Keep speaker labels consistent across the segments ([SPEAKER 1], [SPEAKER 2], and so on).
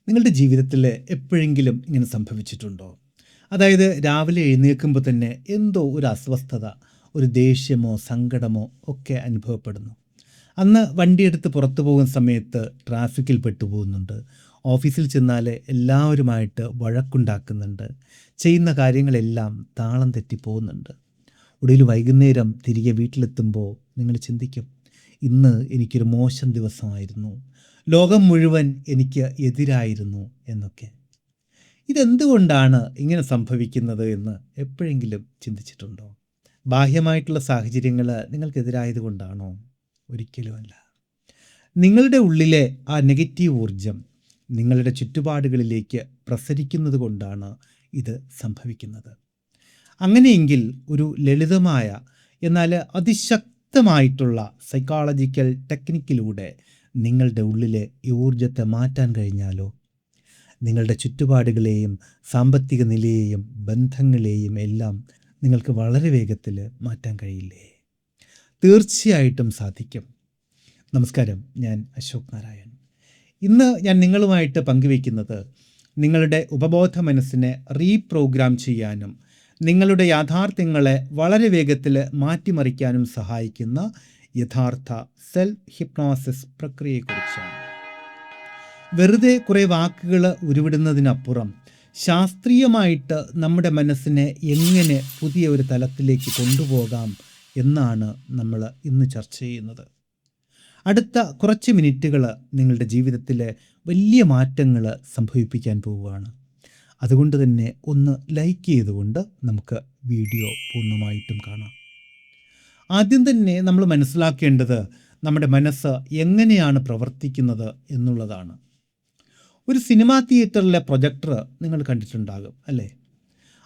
[SPEAKER 1] നിങ്ങളുടെ ജീവിതത്തിൽ എപ്പോഴെങ്കിലും ഇങ്ങനെ സംഭവിച്ചിട്ടുണ്ടോ? അതായത് രാവിലെ എഴുന്നേൽക്കുമ്പോൾ തന്നെ എന്തോ ഒരു അസ്വസ്ഥത, ഒരു ദേഷ്യമോ സങ്കടമോ ഒക്കെ അനുഭവപ്പെടുന്നു. അന്ന് വണ്ടിയെടുത്ത് പുറത്തു പോകുന്ന സമയത്ത് ട്രാഫിക്കിൽ പെട്ടുപോകുന്നുണ്ട്. ഓഫീസിൽ ചെന്നാൽ എല്ലാവരുമായിട്ട് വഴക്കുണ്ടാക്കുന്നുണ്ട്. ചെയ്യുന്ന കാര്യങ്ങളെല്ലാം താളം തെറ്റിപ്പോകുന്നുണ്ട്. ഒടുവിൽ വൈകുന്നേരം തിരികെ വീട്ടിലെത്തുമ്പോൾ നിങ്ങൾ ചിന്തിക്കും, ഇന്ന് എനിക്കൊരു മോശം ദിവസമായിരുന്നു, ലോകം മുഴുവൻ എനിക്ക് എതിരായിരുന്നു എന്നൊക്കെ. ഇതെന്തുകൊണ്ടാണ് ഇങ്ങനെ സംഭവിക്കുന്നത് എന്ന് എപ്പോഴെങ്കിലും ചിന്തിച്ചിട്ടുണ്ടോ? ബാഹ്യമായിട്ടുള്ള സാഹചര്യങ്ങൾ നിങ്ങൾക്കെതിരായത് കൊണ്ടാണോ? ഒരിക്കലുമല്ല. നിങ്ങളുടെ ഉള്ളിലെ ആ നെഗറ്റീവ് ഊർജം നിങ്ങളുടെ ചുറ്റുപാടുകളിലേക്ക് പ്രസരിക്കുന്നത് കൊണ്ടാണ് ഇത് സംഭവിക്കുന്നത്. അങ്ങനെയെങ്കിൽ ഒരു ലളിതമായ എന്നാൽ അതിശക്തമായിട്ടുള്ള സൈക്കോളജിക്കൽ ടെക്നിക്കിലൂടെ നിങ്ങളുടെ ഉള്ളിലെ ഈ ഊർജത്തെ മാറ്റാൻ കഴിഞ്ഞാലോ? നിങ്ങളുടെ ചുറ്റുപാടുകളെയും സാമ്പത്തിക നിലയെയും ബന്ധങ്ങളെയും എല്ലാം നിങ്ങൾക്ക് വളരെ വേഗത്തിൽ മാറ്റാൻ കഴിയില്ലേ? തീർച്ചയായിട്ടും സാധിക്കും. നമസ്കാരം, ഞാൻ അശോക് നാരായൺ. ഇന്ന് ഞാൻ നിങ്ങളുമായിട്ട് പങ്കുവയ്ക്കുന്നത് നിങ്ങളുടെ ഉപബോധ മനസ്സിനെ റീപ്രോഗ്രാം ചെയ്യാനും നിങ്ങളുടെ യാഥാർത്ഥ്യങ്ങളെ വളരെ വേഗത്തിൽ മാറ്റിമറിക്കാനും സഹായിക്കുന്ന യഥാർത്ഥ സെൽഫ് ഹിപ്നോസിസ് പ്രക്രിയയെക്കുറിച്ചാണ്. വെറുതെ കുറേ വാക്കുകൾ ഉരുവിടുന്നതിനപ്പുറം ശാസ്ത്രീയമായിട്ട് നമ്മുടെ മനസ്സിനെ എങ്ങനെ പുതിയ ഒരു തലത്തിലേക്ക് കൊണ്ടുപോകാം എന്നാണ് നമ്മൾ ഇന്ന് ചർച്ച ചെയ്യുന്നത്. അടുത്ത കുറച്ച് മിനിറ്റുകൾ നിങ്ങളുടെ ജീവിതത്തിലെ വലിയ മാറ്റങ്ങൾ സംഭവിപ്പിക്കാൻ പോവുകയാണ്. അതുകൊണ്ട് തന്നെ ഒന്ന് ലൈക്ക് ചെയ്തുകൊണ്ട് നമുക്ക് വീഡിയോ പൂർണ്ണമായിട്ടും കാണാം. ആദ്യം തന്നെ നമ്മൾ മനസ്സിലാക്കേണ്ടത് നമ്മുടെ മനസ്സ് എങ്ങനെയാണ് പ്രവർത്തിക്കുന്നത് എന്നുള്ളതാണ്. ഒരു സിനിമാ തിയേറ്ററിലെ പ്രൊജക്ടർ നിങ്ങൾ കണ്ടിട്ടുണ്ടാകും അല്ലേ?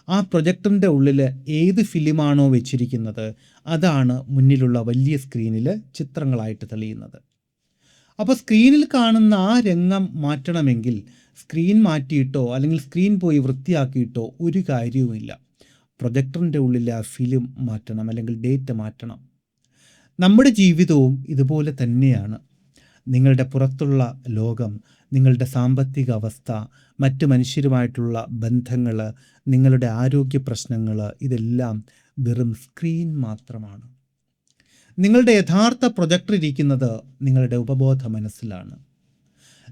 [SPEAKER 1] ആ പ്രൊജക്ടറിൻ്റെ ഉള്ളിൽ ഏത് ഫിലിമാണോ വെച്ചിരിക്കുന്നത് അതാണ് മുന്നിലുള്ള വലിയ സ്ക്രീനിൽ ചിത്രങ്ങളായിട്ട് തെളിയുന്നത്. അപ്പോൾ സ്ക്രീനിൽ കാണുന്ന ആ രംഗം മാറ്റണമെങ്കിൽ സ്ക്രീൻ മാറ്റിയിട്ടോ അല്ലെങ്കിൽ സ്ക്രീൻ പോയി വൃത്തിയാക്കിയിട്ടോ ഒരു കാര്യവുമില്ല. പ്രൊജക്ടറിൻ്റെ ഉള്ളിൽ ആ ഫിലിം മാറ്റണം, അല്ലെങ്കിൽ ഡേറ്റ മാറ്റണം. നമ്മുടെ ജീവിതവും ഇതുപോലെ തന്നെയാണ്. നിങ്ങളുടെ പുറത്തുള്ള ലോകം, നിങ്ങളുടെ സാമ്പത്തിക അവസ്ഥ, മറ്റു മനുഷ്യരുമായിട്ടുള്ള ബന്ധങ്ങൾ, നിങ്ങളുടെ ആരോഗ്യ പ്രശ്നങ്ങൾ, ഇതെല്ലാം വെറും സ്ക്രീൻ മാത്രമാണ്. നിങ്ങളുടെ യഥാർത്ഥ പ്രൊജക്ടർ ഇരിക്കുന്നത് നിങ്ങളുടെ ഉപബോധ മനസ്സിലാണ്.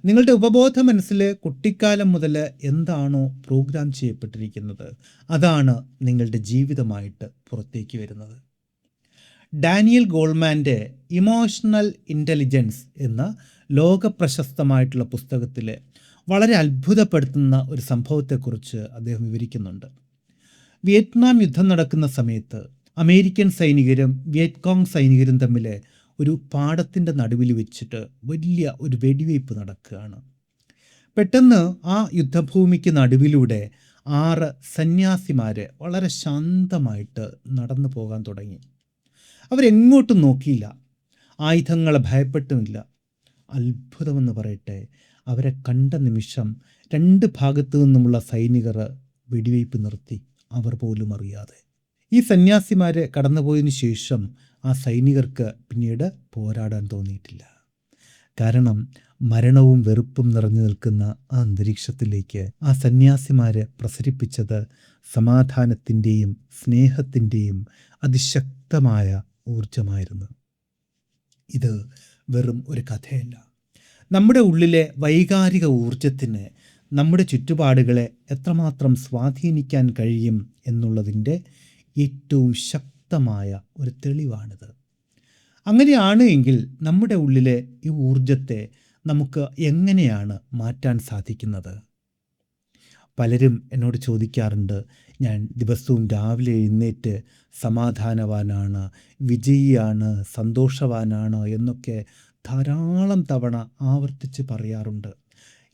[SPEAKER 1] നിങ്ങളുടെ ഉപബോധ മനസ്സിൽ കുട്ടിക്കാലം മുതൽ എന്താണോ പ്രോഗ്രാം ചെയ്യപ്പെട്ടിരിക്കുന്നത് അതാണ് നിങ്ങളുടെ ജീവിതമായിട്ട് പുറത്തേക്ക് വരുന്നത്. ഡാനിയൽ ഗോൾമാൻ്റെ ഇമോഷണൽ ഇൻ്റലിജൻസ് എന്ന ലോകപ്രശസ്തമായിട്ടുള്ള പുസ്തകത്തിൽ വളരെ അത്ഭുതപ്പെടുത്തുന്ന ഒരു സംഭവത്തെക്കുറിച്ച് അദ്ദേഹം വിവരിക്കുന്നുണ്ട്. വിയറ്റ്നാം യുദ്ധം നടക്കുന്ന സമയത്ത് അമേരിക്കൻ സൈനികരും വിയറ്റ്കോങ് സൈനികരും തമ്മിൽ ഒരു പാടത്തിൻ്റെ നടുവിൽ വെച്ചിട്ട് വലിയ ഒരു വെടിവയ്പ് നടക്കുകയാണ്. പെട്ടെന്ന് ആ യുദ്ധഭൂമിക്ക് നടുവിലൂടെ 6 സന്യാസിമാർ വളരെ ശാന്തമായിട്ട് നടന്നു പോകാൻ തുടങ്ങി. അവരെങ്ങോട്ടും നോക്കിയില്ല, ആയുധങ്ങളെ ഭയപ്പെട്ടുമില്ല. അത്ഭുതമെന്ന് പറയട്ടെ, അവരെ കണ്ട നിമിഷം 2 ഭാഗത്തു നിന്നുമുള്ള സൈനികർ വെടിവയ്പ് നിർത്തി, അവർ പോലും അറിയാതെ. ഈ സന്യാസിമാർ കടന്നുപോയതിനു ശേഷം ആ സൈനികർക്ക് പിന്നീട് പോരാടാൻ തോന്നിയിട്ടില്ല. കാരണം മരണവും വെറുപ്പും നിറഞ്ഞു നിൽക്കുന്ന ആ അന്തരീക്ഷത്തിലേക്ക് ആ സന്യാസിമാർ പ്രസരിപ്പിച്ചത് സമാധാനത്തിൻ്റെയും സ്നേഹത്തിൻ്റെയും അതിശക്തമായ ഊർജമായിരുന്നു. ഇത് വെറും ഒരു കഥയല്ല. നമ്മുടെ ഉള്ളിലെ വൈകാരിക ഊർജത്തിന് നമ്മുടെ ചുറ്റുപാടുകളെ എത്രമാത്രം സ്വാധീനിക്കാൻ കഴിയും എന്നുള്ളതിൻ്റെ ഏറ്റവും ശക്തമായ ഒരു തെളിവാണിത്. അങ്ങനെയാണ് എങ്കിൽ നമ്മുടെ ഉള്ളിലെ ഈ ഊർജത്തെ നമുക്ക് എങ്ങനെയാണ് മാറ്റാൻ സാധിക്കുന്നത്? പലരും എന്നോട് ചോദിക്കാറുണ്ട്, ഞാൻ ദിവസവും രാവിലെ എഴുന്നേറ്റ് സമാധാനവാനാണ്, വിജയിയാണ്, സന്തോഷവാനാണ് എന്നൊക്കെ ധാരാളം തവണ ആവർത്തിച്ച് പറയാറുണ്ട്.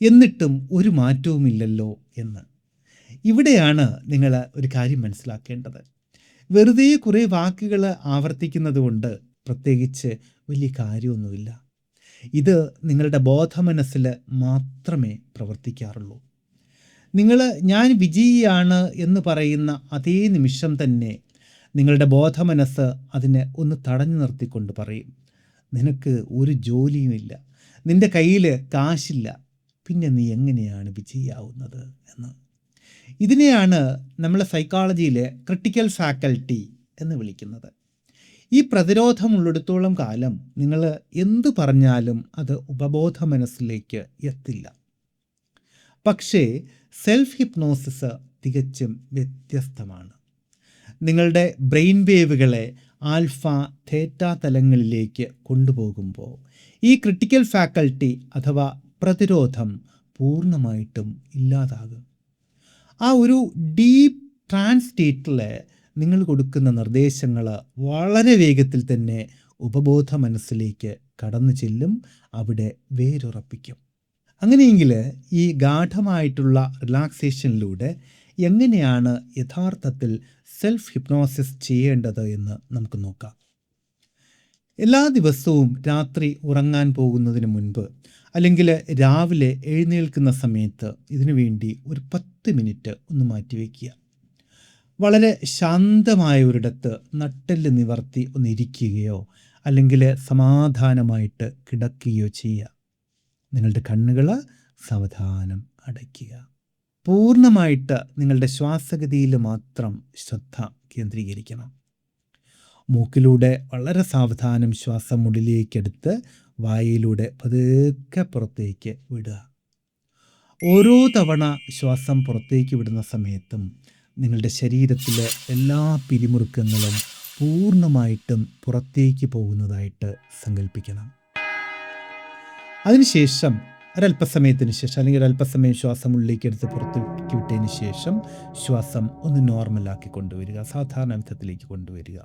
[SPEAKER 1] എന്നിട്ടും ഒരു മാറ്റവുമില്ലല്ലോ എന്ന്. ഇവിടെയാണ് നിങ്ങൾ ഒരു കാര്യം മനസ്സിലാക്കേണ്ടത്. വെറുതെ കുറേ വാക്കുകൾ ആവർത്തിക്കുന്നത് കൊണ്ട് പ്രത്യേകിച്ച് വലിയ കാര്യമൊന്നുമില്ല. ഇത് നിങ്ങളുടെ ബോധമനസ്സിൽ മാത്രമേ പ്രവർത്തിക്കാറുള്ളൂ. ഞാൻ വിജയിയാണ് എന്ന് പറയുന്ന അതേ നിമിഷം തന്നെ നിങ്ങളുടെ ബോധമനസ്സ് അതിനെ ഒന്ന് തടഞ്ഞു നിർത്തിക്കൊണ്ട് പറയും, നിനക്ക് ഒരു ജോലിയുമില്ല, നിൻ്റെ കയ്യിൽ കാശില്ല, പിന്നെ നീ എങ്ങനെയാണ് വിജയിയാവുന്നത് എന്ന്. ഇതിനെയാണ് നമ്മൾ സൈക്കോളജിയിലെ ക്രിട്ടിക്കൽ ഫാക്കൽറ്റി എന്ന് വിളിക്കുന്നത്. ഈ പ്രതിരോധം ഉള്ളിടത്തോളം കാലം നിങ്ങൾ എന്തു പറഞ്ഞാലും അത് ഉപബോധ മനസ്സിലേക്ക് എത്തില്ല. പക്ഷേ സെൽഫ് ഹിപ്നോസിസ് തികച്ചും വ്യത്യസ്തമാണ്. നിങ്ങളുടെ ബ്രെയിൻ വേവുകളെ ആൽഫ തേറ്റ തലങ്ങളിലേക്ക് കൊണ്ടുപോകുമ്പോൾ ഈ ക്രിട്ടിക്കൽ ഫാക്കൽറ്റി അഥവാ പ്രതിരോധം പൂർണ്ണമായിട്ടും ഇല്ലാതാകും. ആ ഒരു ഡീപ്പ് ട്രാൻസ് സ്റ്റേറ്റിൽ നിങ്ങൾ കൊടുക്കുന്ന നിർദ്ദേശങ്ങൾ വളരെ വേഗത്തിൽ തന്നെ ഉപബോധ മനസ്സിലേക്ക് കടന്നു ചെല്ലും, അവിടെ വേരുറപ്പിക്കും. അങ്ങനെയെങ്കിൽ ഈ ഗാഠമായിട്ടുള്ള റിലാക്സേഷനിലൂടെ എങ്ങനെയാണ് യഥാർത്ഥത്തിൽ സെൽഫ് ഹിപ്നോസിസ് ചെയ്യേണ്ടത് എന്ന് നമുക്ക് നോക്കാം. എല്ലാ ദിവസവും രാത്രി ഉറങ്ങാൻ പോകുന്നതിന് മുൻപ് അല്ലെങ്കിൽ രാവിലെ എഴുന്നേൽക്കുന്ന സമയത്ത് ഇതിനു വേണ്ടി ഒരു 10 മിനിറ്റ് ഒന്ന് മാറ്റിവെക്കുക. വളരെ ശാന്തമായ ഒരിടത്ത് നട്ടെല്ല് നിവർത്തി ഒന്ന് ഇരിക്കുകയോ അല്ലെങ്കിൽ സമാധാനമായിട്ട് കിടക്കുകയോ ചെയ്യുക. നിങ്ങളുടെ കണ്ണുകൾ സാവധാനം അടയ്ക്കുക. പൂർണ്ണമായിട്ട് നിങ്ങളുടെ ശ്വാസഗതിയിൽ മാത്രം ശ്രദ്ധ കേന്ദ്രീകരിക്കണം. മൂക്കിലൂടെ വളരെ സാവധാനം ശ്വാസം ഉള്ളിലേക്കെടുത്ത് വായിലൂടെ പതുക്കെ പുറത്തേക്ക് വിടുക. ഓരോ തവണ ശ്വാസം പുറത്തേക്ക് വിടുന്ന സമയത്തും നിങ്ങളുടെ ശരീരത്തിലെ എല്ലാ പിരിമുറുക്കങ്ങളും പൂർണ്ണമായിട്ടും പുറത്തേക്ക് പോകുന്നതായിട്ട് സങ്കല്പിക്കണം. അതിനുശേഷം ഒരല്പസമയത്തിന് ശേഷം അല്ലെങ്കിൽ ഒരല്പസമയം ശ്വാസം ഉള്ളിലേക്ക് എടുത്ത് പുറത്തേക്ക് വിട്ടതിന് ശേഷം ശ്വാസം ഒന്ന് നോർമലാക്കി കൊണ്ടുവരിക, സാധാരണ വിധത്തിലേക്ക് കൊണ്ടുവരിക.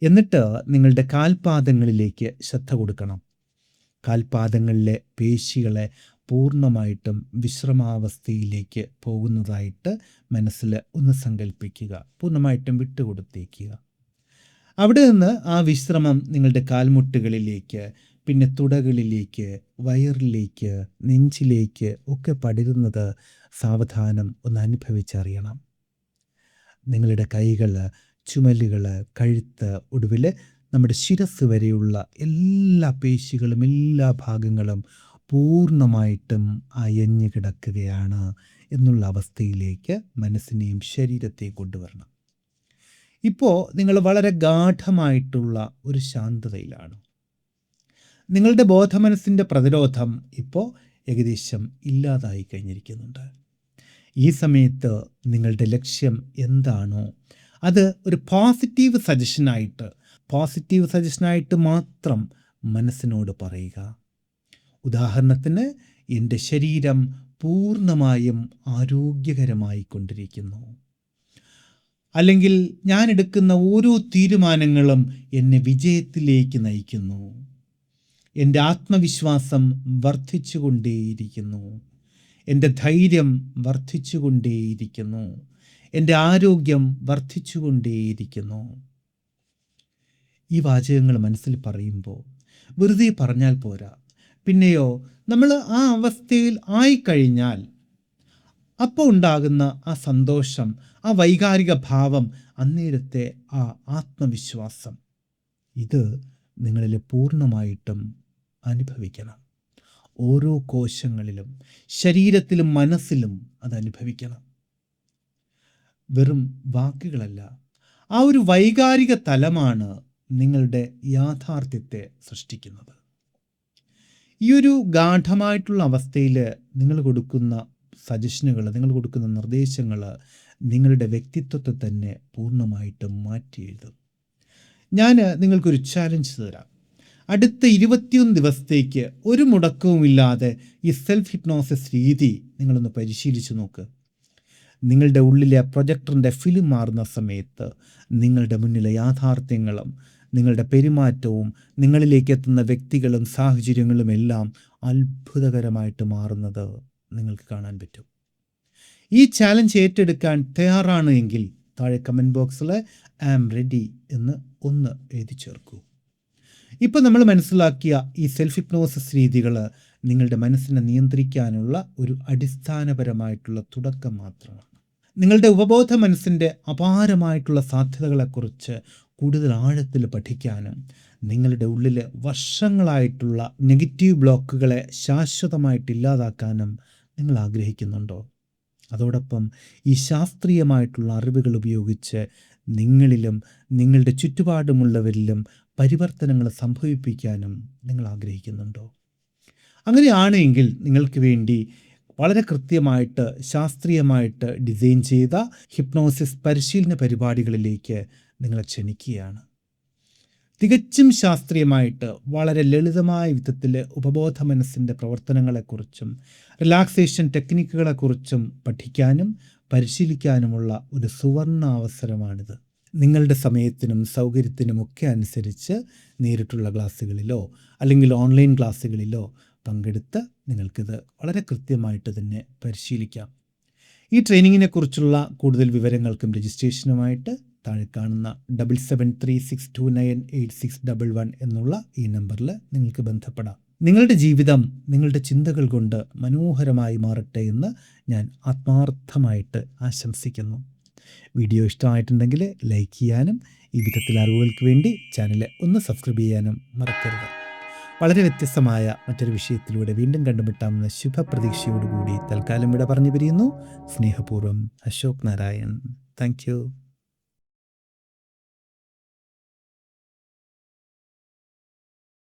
[SPEAKER 1] എന്നിട്ട് നിങ്ങളുടെ കാൽപാദങ്ങളിലേക്ക് ശ്രദ്ധ കൊടുക്കണം. കാൽപാദങ്ങളിലെ പേശികളെ പൂർണ്ണമായിട്ടും വിശ്രമാവസ്ഥയിലേക്ക് പോകുന്നതായിട്ട് മനസ്സിൽ ഒന്ന് സങ്കല്പിക്കുക. പൂർണ്ണമായിട്ടും വിട്ടുകൊടുത്തേക്കുക. അവിടെ നിന്ന് ആ വിശ്രമം നിങ്ങളുടെ കാൽമുട്ടുകളിലേക്ക്, പിന്നെ തുടകളിലേക്ക്, വയറിലേക്ക്, നെഞ്ചിലേക്ക് ഒക്കെ പടരുന്നത് സാവധാനം ഒന്ന് അനുഭവിച്ചറിയണം. നിങ്ങളുടെ കൈകൾ, ചുമലുകൾ, കഴുത്ത്, ഒടുവിൽ നമ്മുടെ ശിരസ് വരെയുള്ള എല്ലാ പേശികളും എല്ലാ ഭാഗങ്ങളും പൂർണ്ണമായിട്ടും അയഞ്ഞു കിടക്കുകയാണ് എന്നുള്ള അവസ്ഥയിലേക്ക് മനസ്സിനെയും ശരീരത്തെയും കൊണ്ടുവരണം. ഇപ്പോൾ നിങ്ങൾ വളരെ ഗാഠമായിട്ടുള്ള ഒരു ശാന്തതയിലാണ്. നിങ്ങളുടെ ബോധമനസ്സിൻ്റെ പ്രതിരോധം ഇപ്പോൾ ഏകദേശം ഇല്ലാതായി കഴിഞ്ഞിരിക്കുന്നുണ്ട്. ഈ സമയത്ത് നിങ്ങളുടെ ലക്ഷ്യം എന്താണോ അത് ഒരു പോസിറ്റീവ് സജഷനായിട്ട് മാത്രം മനസ്സിനോട് പറയുക. ഉദാഹരണത്തിന്, എൻ്റെ ശരീരം പൂർണ്ണമായും ആരോഗ്യകരമായി കൊണ്ടിരിക്കുന്നു, അല്ലെങ്കിൽ ഞാൻ എടുക്കുന്ന ഓരോ തീരുമാനങ്ങളും എന്നെ വിജയത്തിലേക്ക് നയിക്കുന്നു, എൻ്റെ ആത്മവിശ്വാസം വർദ്ധിച്ചുകൊണ്ടേയിരിക്കുന്നു, എൻ്റെ ധൈര്യം വർദ്ധിച്ചുകൊണ്ടേയിരിക്കുന്നു, എൻ്റെ ആരോഗ്യം വർദ്ധിച്ചുകൊണ്ടേയിരിക്കുന്നു. ഈ വാചകങ്ങൾ മനസ്സിൽ പറയുമ്പോൾ വെറുതെ പറഞ്ഞാൽ പോരാ. പിന്നെയോ നമ്മൾ ആ അവസ്ഥയിൽ ആയിക്കഴിഞ്ഞാൽ അപ്പോൾ ഉണ്ടാകുന്ന ആ സന്തോഷം, ആ വൈകാരിക ഭാവം, അന്നേരത്തെ ആ ആത്മവിശ്വാസം, ഇത് നിങ്ങളിൽ പൂർണ്ണമായിട്ടും അനുഭവിക്കണം. ഓരോ കോശങ്ങളിലും, ശരീരത്തിലും മനസ്സിലും അത് അനുഭവിക്കണം. വെറും വാക്കുകളല്ല, ആ ഒരു വൈകാരിക തലമാണ് നിങ്ങളുടെ യാഥാർത്ഥ്യത്തെ സൃഷ്ടിക്കുന്നത്. ഈ ഒരു ഗാഠമായിട്ടുള്ള അവസ്ഥയിൽ നിങ്ങൾ കൊടുക്കുന്ന സജഷനുകൾ, നിങ്ങൾ കൊടുക്കുന്ന നിർദ്ദേശങ്ങൾ നിങ്ങളുടെ വ്യക്തിത്വത്തെ തന്നെ പൂർണ്ണമായിട്ടും മാറ്റി എഴുതും. ഞാൻ നിങ്ങൾക്കൊരു ചാലഞ്ച് തരാം. അടുത്ത 21 ദിവസത്തേക്ക് ഒരു മുടക്കവുമില്ലാതെ ഈ സെൽഫ് ഹിപ്നോസിസ് രീതി നിങ്ങളൊന്ന് പരിശീലിച്ച് നോക്ക്. നിങ്ങളുടെ ഉള്ളിലെ പ്രൊജക്ടറിൻ്റെ ഫിലിം മാറുന്ന സമയത്ത് നിങ്ങളുടെ മുന്നിലെ യാഥാർത്ഥ്യങ്ങളും നിങ്ങളുടെ പെരുമാറ്റവും നിങ്ങളിലേക്ക് എത്തുന്ന വ്യക്തികളും സാഹചര്യങ്ങളും എല്ലാം അത്ഭുതകരമായിട്ട് മാറുന്നത് നിങ്ങൾക്ക് കാണാൻ പറ്റും. ഈ ചാലഞ്ച് ഏറ്റെടുക്കാൻ തയ്യാറാണ് എങ്കിൽ താഴെ കമൻറ്റ് ബോക്സിൽ ഐ ആം റെഡി എന്ന് ഒന്ന് എഴുതി ചേർക്കൂ. ഇപ്പോൾ നമ്മൾ മനസ്സിലാക്കിയ ഈ സെൽഫ് ഹിപ്നോസിസ് രീതികൾ നിങ്ങളുടെ മനസ്സിനെ നിയന്ത്രിക്കാനുള്ള ഒരു അടിസ്ഥാനപരമായിട്ടുള്ള തുടക്കം മാത്രമാണ്. നിങ്ങളുടെ ഉപബോധ മനസ്സിൻ്റെ അപാരമായിട്ടുള്ള സാധ്യതകളെക്കുറിച്ച് കൂടുതൽ ആഴത്തിൽ പഠിക്കാനും നിങ്ങളുടെ ഉള്ളിൽ വർഷങ്ങളായിട്ടുള്ള നെഗറ്റീവ് ബ്ലോക്കുകളെ ശാശ്വതമായിട്ട് ഇല്ലാതാക്കാനും നിങ്ങൾ ആഗ്രഹിക്കുന്നുണ്ടോ? അതോടൊപ്പം ഈ ശാസ്ത്രീയമായിട്ടുള്ള അറിവുകൾ ഉപയോഗിച്ച് നിങ്ങളിലും നിങ്ങളുടെ ചുറ്റുപാടുമുള്ളവരിലും പരിവർത്തനങ്ങൾ സംഭവിപ്പിക്കാനും നിങ്ങൾ ആഗ്രഹിക്കുന്നുണ്ടോ? അങ്ങനെയാണെങ്കിൽ നിങ്ങൾക്ക് വേണ്ടി വളരെ കൃത്യമായിട്ട് ശാസ്ത്രീയമായിട്ട് ഡിസൈൻ ചെയ്ത ഹിപ്നോസിസ് പരിശീലന പരിപാടികളിലേക്ക് നിങ്ങളെ ക്ഷണിക്കുകയാണ്. തികച്ചും ശാസ്ത്രീയമായിട്ട് വളരെ ലളിതമായ വിധത്തിൽ ഉപബോധ മനസ്സിൻ്റെ പ്രവർത്തനങ്ങളെക്കുറിച്ചും റിലാക്സേഷൻ ടെക്നിക്കുകളെക്കുറിച്ചും പഠിക്കാനും പരിശീലിക്കാനുമുള്ള ഒരു സുവർണ അവസരമാണിത്. നിങ്ങളുടെ സമയത്തിനും സൗകര്യത്തിനുമൊക്കെ അനുസരിച്ച് നേരിട്ടുള്ള ക്ലാസ്സുകളിലോ അല്ലെങ്കിൽ ഓൺലൈൻ ക്ലാസ്സുകളിലോ പങ്കെടുത്ത് നിങ്ങൾക്കിത് വളരെ കൃത്യമായിട്ട് തന്നെ പരിശീലിക്കാം. ഈ ട്രെയിനിങ്ങിനെക്കുറിച്ചുള്ള കൂടുതൽ വിവരങ്ങൾക്കും രജിസ്ട്രേഷനുമായിട്ട് താഴെ കാണുന്ന 7736298611 എന്നുള്ള ഈ നമ്പറിൽ നിങ്ങൾക്ക് ബന്ധപ്പെടാം. നിങ്ങളുടെ ജീവിതം നിങ്ങളുടെ ചിന്തകൾ കൊണ്ട് മനോഹരമായി മാറട്ടെ എന്ന് ഞാൻ ആത്മാർത്ഥമായിട്ട് ആശംസിക്കുന്നു. വീഡിയോ ഇഷ്ടമായിട്ടുണ്ടെങ്കിൽ ലൈക്ക് ചെയ്യാനും ഈ വിധത്തിൽ അറിവുകൾക്ക് വേണ്ടി ചാനൽ ഒന്ന് സബ്സ്ക്രൈബ് ചെയ്യാനും മറക്കരുത്. വളരെ വ്യത്യസ്തമായ മറ്റൊരു വിഷയത്തിലൂടെ വീണ്ടും കണ്ടുമുട്ടാമെന്ന ശുഭപ്രതീക്ഷയോടുകൂടി തൽക്കാലം ഇവിടെ പറഞ്ഞു പിരിയുന്നു. സ്നേഹപൂർവ്വം, അശോക് നാരായൺ. Thank you.